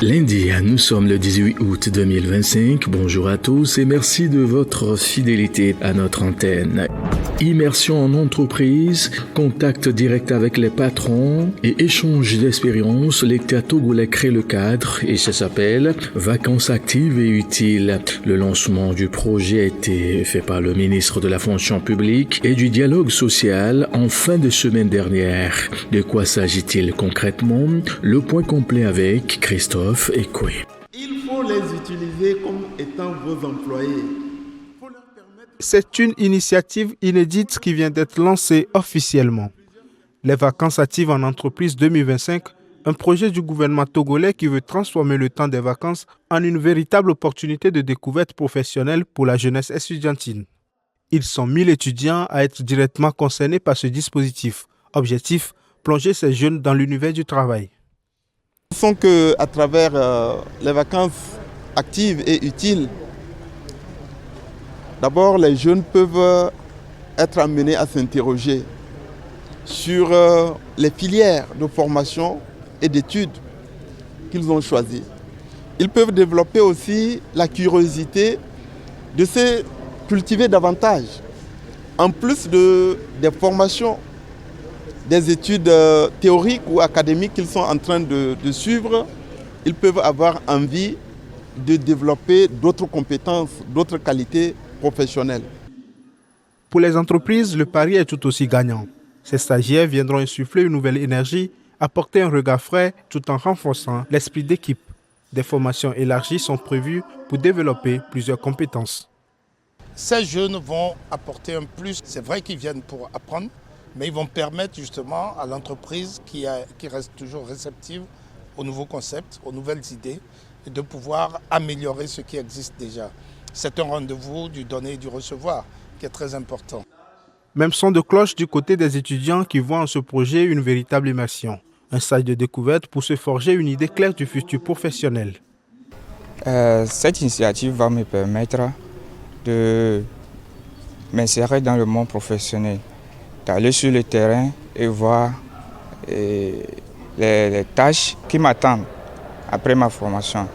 Lundi, nous sommes le 18 août 2025. Bonjour à tous et merci de votre fidélité à notre antenne. Immersion en entreprise, contact direct avec les patrons et échange d'expériences, l'État togolais crée le cadre et ça s'appelle Vacances actives et utiles. Le lancement du projet a été fait par le ministre de la fonction publique et du dialogue social en fin de semaine dernière. De quoi s'agit-il concrètement? Le point complet avec Christophe Ekoué. Il faut les utiliser comme étant vos employés. C'est une initiative inédite qui vient d'être lancée officiellement. Les vacances actives en entreprise 2025, un projet du gouvernement togolais qui veut transformer le temps des vacances en une véritable opportunité de découverte professionnelle pour la jeunesse estudiantine. Ils sont 1000 étudiants à être directement concernés par ce dispositif. Objectif, plonger ces jeunes dans l'univers du travail. Nous pensons qu'à travers les vacances actives et utiles, d'abord les jeunes peuvent être amenés à s'interroger sur les filières de formation et d'études qu'ils ont choisies. Ils peuvent développer aussi la curiosité de se cultiver davantage. En plus des formations, des études théoriques ou académiques qu'ils sont en train de suivre, ils peuvent avoir envie de développer d'autres compétences, d'autres qualités professionnelles. Pour les entreprises, le pari est tout aussi gagnant. Ces stagiaires viendront insuffler une nouvelle énergie, apporter un regard frais tout en renforçant l'esprit d'équipe. Des formations élargies sont prévues pour développer plusieurs compétences. Ces jeunes vont apporter un plus. C'est vrai qu'ils viennent pour apprendre, mais ils vont permettre justement à l'entreprise qui reste toujours réceptive aux nouveaux concepts, aux nouvelles idées, et de pouvoir améliorer ce qui existe déjà. C'est un rendez-vous du donner et du recevoir qui est très important. Même son de cloche du côté des étudiants qui voient en ce projet une véritable immersion. Un stage de découverte pour se forger une idée claire du futur professionnel. Cette initiative va me permettre de m'insérer dans le monde professionnel, d'aller sur le terrain et voir les tâches qui m'attendent après ma formation.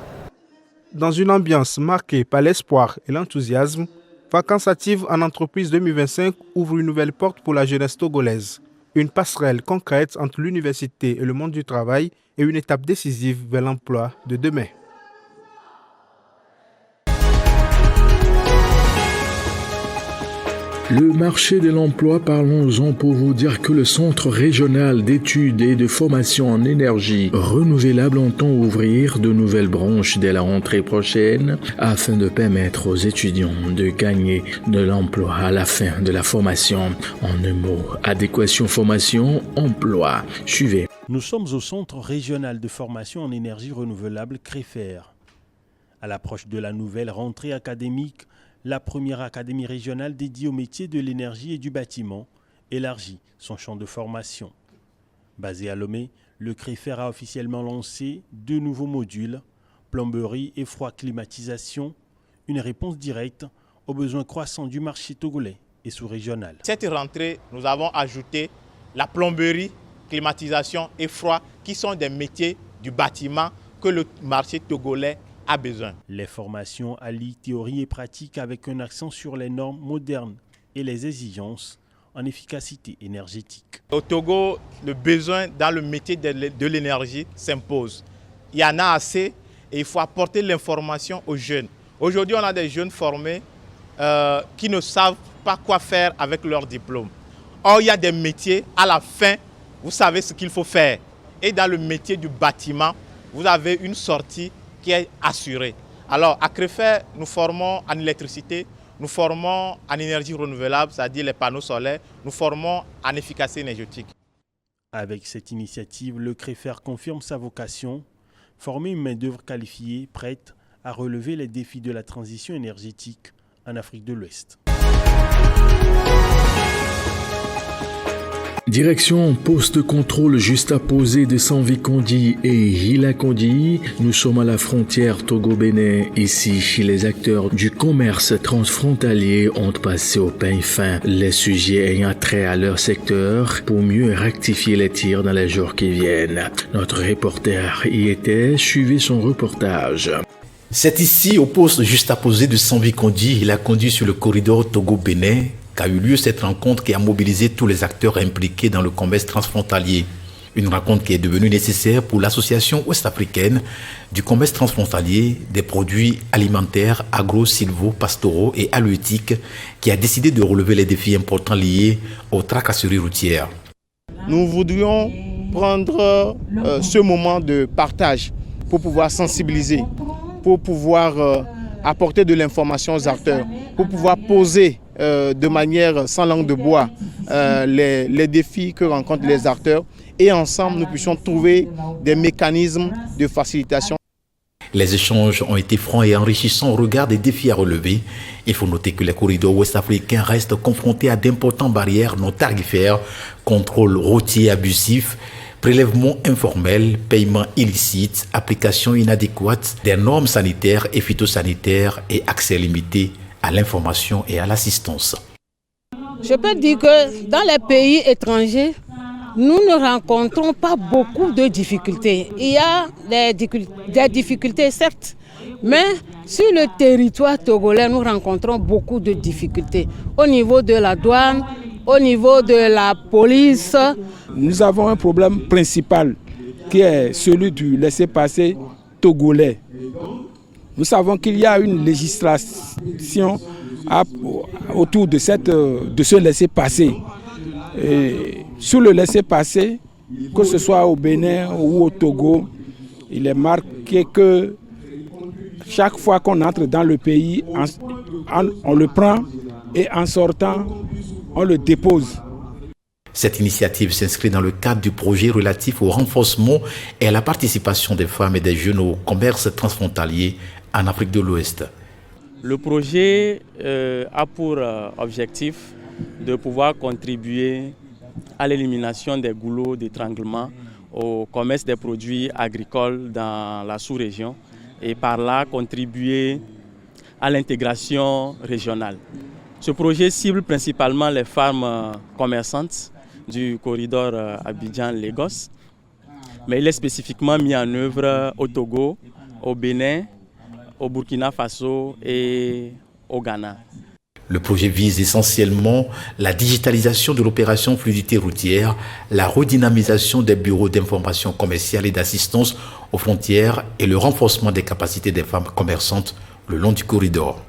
Dans une ambiance marquée par l'espoir et l'enthousiasme, Vacances actives en entreprise 2025 ouvre une nouvelle porte pour la jeunesse togolaise. Une passerelle concrète entre l'université et le monde du travail et une étape décisive vers l'emploi de demain. Le marché de l'emploi, parlons-en pour vous dire que le Centre régional d'études et de formation en énergie renouvelable entend ouvrir de nouvelles branches dès la rentrée prochaine afin de permettre aux étudiants de gagner de l'emploi à la fin de la formation. En un mot, adéquation formation-emploi. Suivez. Nous sommes au Centre régional de formation en énergie renouvelable CREFER. À l'approche de la nouvelle rentrée académique, la première académie régionale dédiée au métier de l'énergie et du bâtiment élargit son champ de formation. Basé à Lomé, le CREFER a officiellement lancé 2 nouveaux modules, plomberie et froid climatisation, une réponse directe aux besoins croissants du marché togolais et sous-régional. Cette rentrée, nous avons ajouté la plomberie, climatisation et froid qui sont des métiers du bâtiment que le marché togolais a besoin. Les formations allient théorie et pratique avec un accent sur les normes modernes et les exigences en efficacité énergétique. Au Togo, le besoin dans le métier de l'énergie s'impose. Il y en a assez et il faut apporter l'information aux jeunes. Aujourd'hui, on a des jeunes formés qui ne savent pas quoi faire avec leur diplôme. Or, il y a des métiers, à la fin, vous savez ce qu'il faut faire. Et dans le métier du bâtiment, vous avez une sortie qui est assurée. Alors, à CREFER, nous formons en électricité, nous formons en énergie renouvelable, c'est-à-dire les panneaux solaires, nous formons en efficacité énergétique. Avec cette initiative, le CREFER confirme sa vocation, former une main-d'œuvre qualifiée, prête à relever les défis de la transition énergétique en Afrique de l'Ouest. Direction poste de contrôle juste apposé de Sanvikondi et Hilakondi. Nous sommes à la frontière Togo-Bénin. Ici, les acteurs du commerce transfrontalier ont passé au peigne fin les sujets ayant trait à leur secteur pour mieux rectifier les tirs dans les jours qui viennent. Notre reporter y était, suivez son reportage. C'est ici, au poste juste apposé de Sanvikondi, Hilakondi sur le corridor Togo-Bénin, qu'a eu lieu cette rencontre qui a mobilisé tous les acteurs impliqués dans le commerce transfrontalier. Une rencontre qui est devenue nécessaire pour l'Association ouest-africaine du commerce transfrontalier des produits alimentaires, agro-silvo-pastoraux et halieutiques qui a décidé de relever les défis importants liés aux tracasseries routières. Nous voudrions prendre ce moment de partage pour pouvoir sensibiliser, pour pouvoir apporter de l'information aux acteurs, pour pouvoir poser de manière sans langue de bois les défis que rencontrent les acteurs et ensemble nous puissions trouver des mécanismes de facilitation. Les échanges ont été francs et enrichissants au regard des défis à relever. Il faut noter que les corridors ouest-africains restent confrontés à d'importantes barrières non tarifaires, contrôle routier abusif, prélèvement informel, paiement illicite, application inadéquate des normes sanitaires et phytosanitaires et accès limité à l'information et à l'assistance. Je peux dire que dans les pays étrangers, nous ne rencontrons pas beaucoup de difficultés. Il y a des difficultés certes, mais sur le territoire togolais, nous rencontrons beaucoup de difficultés. Au niveau de la douane, au niveau de la police. Nous avons un problème principal qui est celui du laissez-passer togolais. Nous savons qu'il y a une législation autour de ce laissez-passer. Sur le laissez-passer, que ce soit au Bénin ou au Togo, il est marqué que chaque fois qu'on entre dans le pays, on le prend et en sortant, on le dépose. Cette initiative s'inscrit dans le cadre du projet relatif au renforcement et à la participation des femmes et des jeunes au commerce transfrontalier en Afrique de l'Ouest. Le projet a pour objectif de pouvoir contribuer à l'élimination des goulots d'étranglement au commerce des produits agricoles dans la sous-région et par là contribuer à l'intégration régionale. Ce projet cible principalement les femmes commerçantes du corridor Abidjan-Lagos, mais il est spécifiquement mis en œuvre au Togo, au Bénin, au Burkina Faso et au Ghana. Le projet vise essentiellement la digitalisation de l'opération fluidité routière, la redynamisation des bureaux d'information commerciale et d'assistance aux frontières et le renforcement des capacités des femmes commerçantes le long du corridor.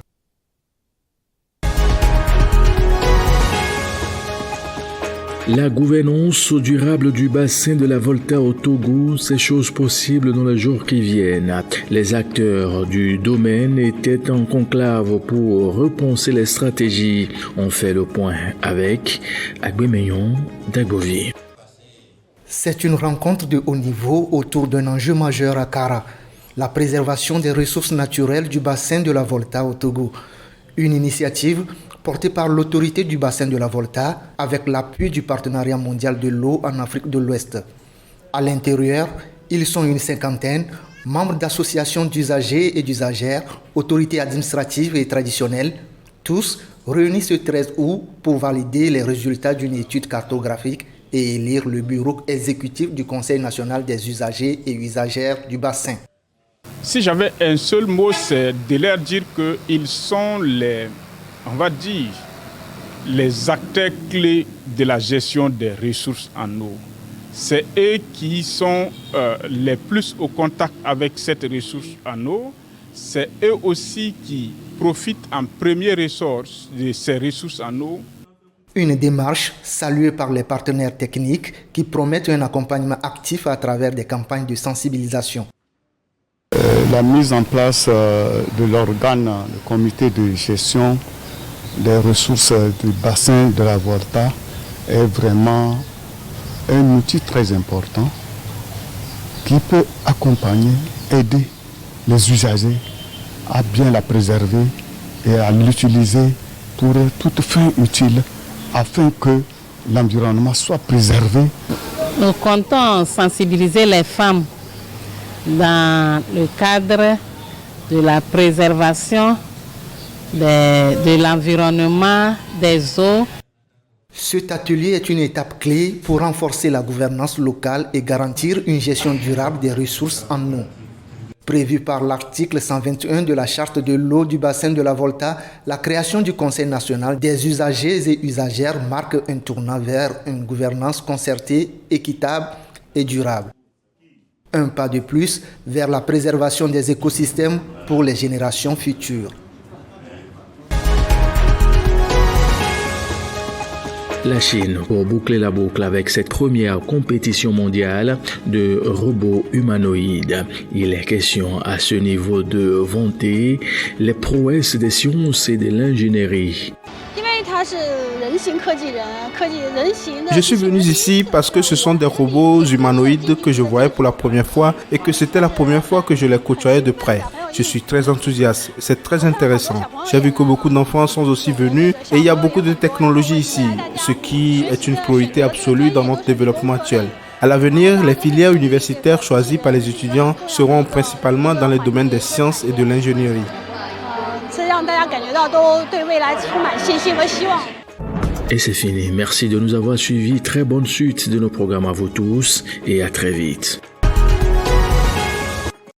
La gouvernance durable du bassin de la Volta au Togo, c'est chose possible dans les jours qui viennent. Les acteurs du domaine étaient en conclave pour repenser les stratégies. On fait le point avec Agbemeyon Dagbovi. C'est une rencontre de haut niveau autour d'un enjeu majeur à Kara, la préservation des ressources naturelles du bassin de la Volta au Togo. Une initiative portée par l'autorité du bassin de la Volta avec l'appui du Partenariat mondial de l'eau en Afrique de l'Ouest. À l'intérieur, ils sont une cinquantaine, membres d'associations d'usagers et d'usagères, autorités administratives et traditionnelles, tous réunis ce 13 août pour valider les résultats d'une étude cartographique et élire le bureau exécutif du Conseil national des usagers et usagères du bassin. Si j'avais un seul mot, c'est de leur dire qu'ils sont on va dire, les acteurs clés de la gestion des ressources en eau. C'est eux qui sont les plus au contact avec cette ressource en eau. C'est eux aussi qui profitent en premier ressort de ces ressources en eau. Une démarche saluée par les partenaires techniques qui promettent un accompagnement actif à travers des campagnes de sensibilisation. La mise en place de l'organe, le comité de gestion des ressources du bassin de la Volta est vraiment un outil très important qui peut accompagner, aider les usagers à bien la préserver et à l'utiliser pour toute fin utile afin que l'environnement soit préservé. Nous comptons sensibiliser les femmes dans le cadre de la préservation de l'environnement, des eaux. Cet atelier est une étape clé pour renforcer la gouvernance locale et garantir une gestion durable des ressources en eau. Prévu par l'article 121 de la Charte de l'eau du bassin de la Volta, la création du Conseil national des usagers et usagères marque un tournant vers une gouvernance concertée, équitable et durable. Un pas de plus vers la préservation des écosystèmes pour les générations futures. La Chine pour boucler la boucle avec cette première compétition mondiale de robots humanoïdes. Il est question à ce niveau de vanter les prouesses des sciences et de l'ingénierie. Je suis venu ici parce que ce sont des robots humanoïdes que je voyais pour la première fois et que c'était la première fois que je les côtoyais de près. Je suis très enthousiaste, c'est très intéressant. J'ai vu que beaucoup d'enfants sont aussi venus et il y a beaucoup de technologies ici, ce qui est une priorité absolue dans notre développement actuel. À l'avenir, les filières universitaires choisies par les étudiants seront principalement dans les domaines des sciences et de l'ingénierie. Et c'est fini. Merci de nous avoir suivis. Très bonne suite de nos programmes à vous tous et à très vite.